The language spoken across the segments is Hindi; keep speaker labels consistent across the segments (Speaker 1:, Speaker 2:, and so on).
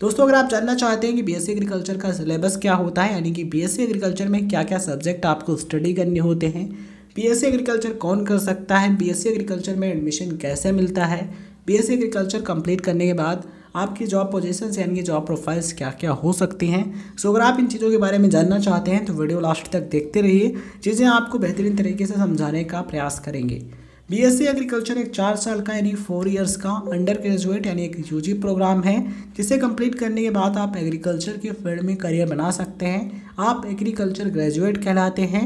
Speaker 1: दोस्तों अगर आप जानना चाहते हैं कि बीएससी एग्रीकल्चर का सिलेबस क्या होता है, यानी कि बीएससी एग्रीकल्चर में क्या क्या सब्जेक्ट आपको स्टडी करने होते हैं, बीएससी एग्रीकल्चर कौन कर सकता है, बीएससी एग्रीकल्चर में एडमिशन कैसे मिलता है, बीएससी एग्रीकल्चर कंप्लीट करने के बाद आपकी जॉब पोजीशंस यानी कि जॉब प्रोफाइल्स क्या क्या हो सकती हैं। सो अगर आप इन चीज़ों के बारे में जानना चाहते हैं तो वीडियो लास्ट तक देखते रहिए, चीज़ें आपको बेहतरीन तरीके से समझाने का प्रयास करेंगे। बीएससी एग्रीकल्चर एक 4 साल का यानी 4 इयर्स का अंडर ग्रेजुएट यानी एक यूजी प्रोग्राम है, जिसे कंप्लीट करने के बाद आप एग्रीकल्चर के फील्ड में करियर बना सकते हैं। आप एग्रीकल्चर ग्रेजुएट कहलाते हैं।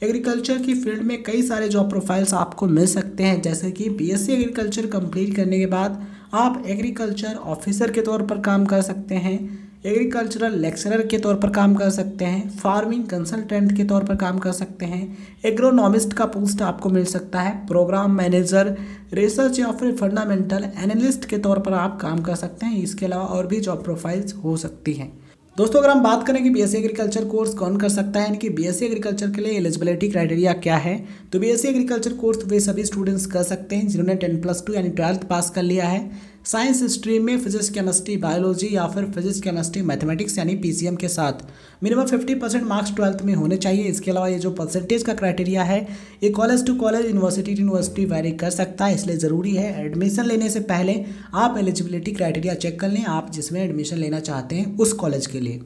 Speaker 1: एग्रीकल्चर की फील्ड में कई सारे जॉब प्रोफाइल्स आपको मिल सकते हैं, जैसे कि बीएससी एग्रीकल्चर कंप्लीट करने के बाद आप एग्रीकल्चर ऑफिसर के तौर पर काम कर सकते हैं, एग्रीकल्चरल लेक्चरर के तौर पर काम कर सकते हैं, फार्मिंग कंसल्टेंट के तौर पर काम कर सकते हैं, एग्रोनॉमिस्ट का पोस्ट आपको मिल सकता है, प्रोग्राम मैनेजर, रिसर्च या फिर फंडामेंटल एनालिस्ट के तौर पर आप काम कर सकते हैं। इसके अलावा और भी जॉब प्रोफाइल्स हो सकती हैं। दोस्तों अगर हम बात करें कि बीएससी एग्रीकल्चर कोर्स कौन कर सकता है, यानी कि बीएससी एग्रीकल्चर के लिए एलिजिबिलिटी क्राइटेरिया क्या है, तो बीएससी एग्रीकल्चर कोर्स वे सभी स्टूडेंट्स कर सकते हैं जिन्होंने 10+2 यानी 12th पास कर लिया है, साइंस स्ट्रीम में फिजिक्स केमिस्ट्री बायोलॉजी या फिर फिजिक्स केमिस्ट्री मैथमेटिक्स यानी पीसीएम के साथ मिनिमम 50% मार्क्स 12th में होने चाहिए। इसके अलावा ये जो परसेंटेज का क्राइटेरिया है ये college to college, university to university vary कर सकता है, इसलिए ज़रूरी है एडमिशन लेने से पहले आप एलिजिबिलिटी क्राइटेरिया चेक कर लें, आप जिसमें एडमिशन लेना चाहते हैं उस कॉलेज के लिए।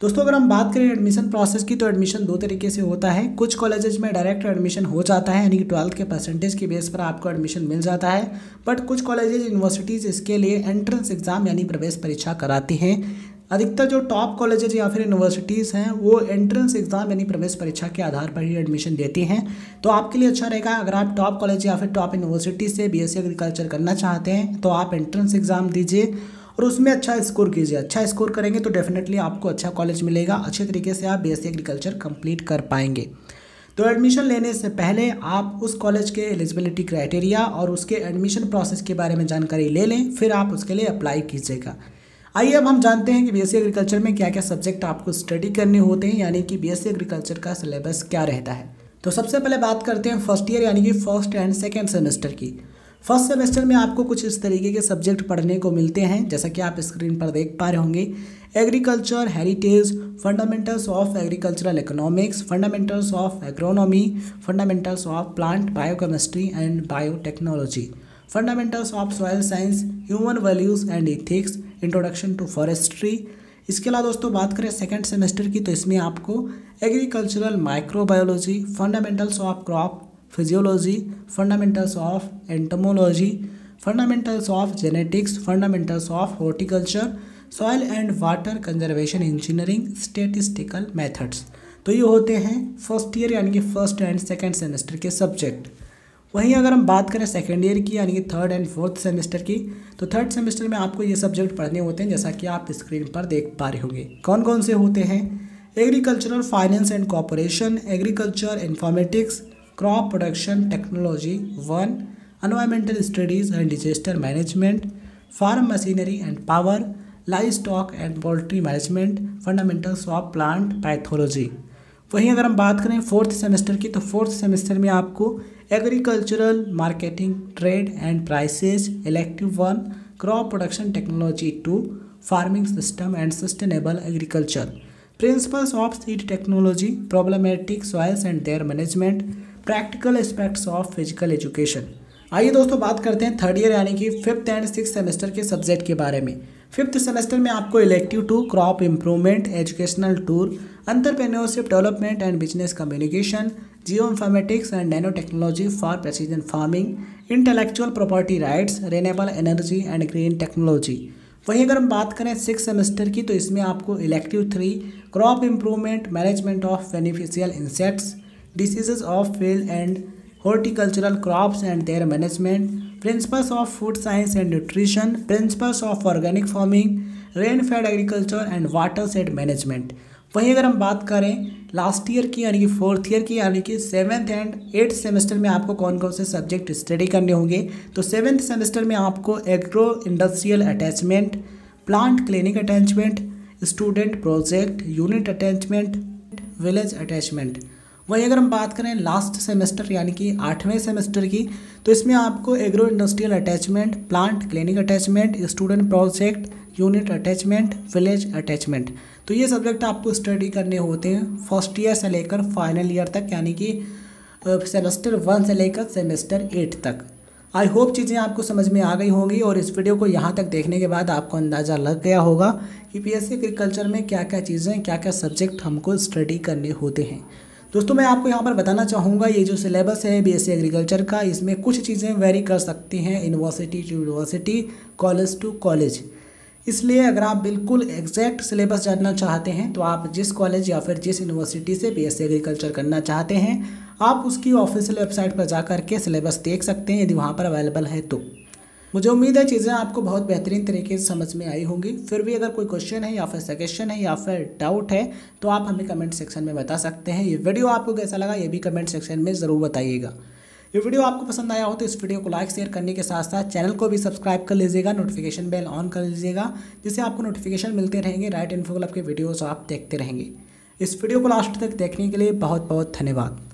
Speaker 1: दोस्तों अगर हम बात करें एडमिशन प्रोसेस की, तो एडमिशन 2 तरीके से होता है। कुछ कॉलेजेस में डायरेक्ट एडमिशन हो जाता है, यानी कि 12th के परसेंटेज की बेस पर आपको एडमिशन मिल जाता है, बट कुछ कॉलेजेस यूनिवर्सिटीज़ इसके लिए एंट्रेंस एग्जाम यानी प्रवेश परीक्षा कराती हैं। अधिकतर जो टॉप कॉलेजेज या फिर यूनिवर्सिटीज़ हैं वो एंट्रेंस एग्जाम यानी प्रवेश परीक्षा के आधार पर ही एडमिशन देती हैं। तो आपके लिए अच्छा रहेगा, अगर आप टॉप कॉलेज या फिर टॉप यूनिवर्सिटी से बीएससी एग्रीकल्चर करना चाहते हैं तो आप एंट्रेंस एग्जाम दीजिए और उसमें अच्छा स्कोर कीजिए। अच्छा स्कोर करेंगे तो डेफिनेटली आपको अच्छा कॉलेज मिलेगा, अच्छे तरीके से आप बीएससी एग्रीकल्चर कंप्लीट कर पाएंगे। तो एडमिशन लेने से पहले आप उस कॉलेज के एलिजिबिलिटी क्राइटेरिया और उसके एडमिशन प्रोसेस के बारे में जानकारी ले लें, फिर आप उसके लिए अप्लाई कीजिएगा। आइए अब हम जानते हैं कि बीएससी एग्रीकल्चर में क्या क्या सब्जेक्ट आपको स्टडी करने होते हैं, यानी कि बीएससी एग्रीकल्चर का सिलेबस क्या रहता है। तो सबसे पहले बात करते हैं फर्स्ट ईयर यानी कि फर्स्ट एंड सेकेंड सेमेस्टर की। फर्स्ट सेमेस्टर में आपको कुछ इस तरीके के सब्जेक्ट पढ़ने को मिलते हैं, जैसा कि आप स्क्रीन पर देख पा रहे होंगे। Agriculture heritage, fundamentals of agricultural economics, fundamentals of agronomy, fundamentals of plant biochemistry and biotechnology, fundamentals of soil science, human values and ethics, introduction to forestry. इसके अलावा दोस्तों बात करें सेकेंड सेमेस्टर की, तो इसमें आपको agricultural microbiology, fundamentals of crop physiology, fundamentals of entomology, fundamentals of genetics, fundamentals of horticulture, soil and water conservation engineering, statistical methods. तो ये होते हैं फर्स्ट ईयर यानी कि फर्स्ट एंड सेकेंड सेमेस्टर के सब्जेक्ट। वहीं अगर हम बात करें सेकेंड ईयर की यानी कि थर्ड एंड फोर्थ सेमेस्टर की, तो थर्ड सेमेस्टर में आपको ये सब्जेक्ट पढ़ने होते हैं, जैसा कि आप स्क्रीन पर देख पा रहे होंगे। कौन कौन से होते हैं? Agricultural finance and corporation, agriculture informatics, crop production technology 1, environmental studies and disaster management, farm machinery and power, livestock and poultry management, fundamentals of plant pathology. वहीं अगर हम बात करें फोर्थ सेमेस्टर की, तो फोर्थ सेमेस्टर में आपको agricultural marketing, trade and prices, elective 1, crop production technology 2, farming system and sustainable agriculture, principles of seed technology, problematic soils and there management, practical aspects of physical education. आइए दोस्तों बात करते हैं थर्ड ईयर यानी कि फिफ्थ एंड सिक्स सेमेस्टर के सब्जेक्ट के बारे में। फिफ्थ सेमेस्टर में आपको elective 2, crop improvement, educational tour, entrepreneurship development and business communication, geo informatics and nano technology for precision farming, intellectual property rights, renewable energy and green technology. वहीं अगर हम बात करें सिक्स सेमेस्टर की, तो इसमें आपको elective 3, crop improvement, management of beneficial insects, diseases of field and horticultural crops and there management, principles of food science and nutrition, principles of organic farming, rain fade agriculture and water said management. वहीं अगर हम बात करें लास्ट ईयर की यानी कि फोर्थ ईयर की, यानी कि सेवन्थ एंड एट्थ सेमेस्टर में आपको कौन कौन से सब्जेक्ट स्टडी करने होंगे, तो सेवन्थ सेमेस्टर में आपको agro industrial attachment, plant clinic attachment, student project, unit attachment, village attachment. वहीं अगर हम बात करें लास्ट सेमेस्टर यानी कि 8वें सेमेस्टर की, तो इसमें आपको agro industrial attachment, plant clinic attachment, student project, unit attachment, village attachment. तो ये सब्जेक्ट आपको स्टडी करने होते हैं फर्स्ट ईयर से लेकर फाइनल ईयर तक, यानी कि सेमेस्टर 1 से लेकर सेमेस्टर 8 तक। आई होप चीज़ें आपको समझ में आ गई होंगी और इस वीडियो को यहाँ तक देखने के बाद आपको अंदाज़ा लग गया होगा कि बीएससी एग्रीकल्चर में क्या क्या चीज़ें, क्या क्या सब्जेक्ट हमको स्टडी करने होते हैं। दोस्तों मैं आपको यहाँ पर बताना चाहूँगा, ये जो सिलेबस है बीएससी एग्रीकल्चर का, इसमें कुछ चीज़ें वेरी कर सकती हैं university to university, college to college. इसलिए अगर आप बिल्कुल एग्जैक्ट सिलेबस जानना चाहते हैं तो आप जिस कॉलेज या फिर जिस यूनिवर्सिटी से बीएससी एग्रीकल्चर करना चाहते हैं आप उसकी ऑफिशियल वेबसाइट पर जा कर के सिलेबस देख सकते हैं, यदि वहाँ पर अवेलेबल है तो। मुझे उम्मीद है चीज़ें आपको बहुत बेहतरीन तरीके से समझ में आई होंगी। फिर भी अगर कोई क्वेश्चन है या फिर सजेशन है या फिर डाउट है तो आप हमें कमेंट सेक्शन में बता सकते हैं। ये वीडियो आपको कैसा लगा ये भी कमेंट सेक्शन में ज़रूर बताइएगा। ये वीडियो आपको पसंद आया हो तो इस वीडियो को लाइक शेयर करने के साथ साथ चैनल को भी सब्सक्राइब कर लीजिएगा, नोटिफिकेशन बेल ऑन कर लीजिएगा, जिससे आपको नोटिफिकेशन मिलते रहेंगे, राइट इन्फो क्लब के वीडियोस आप देखते रहेंगे। इस वीडियो को लास्ट तक देखने के लिए बहुत बहुत धन्यवाद।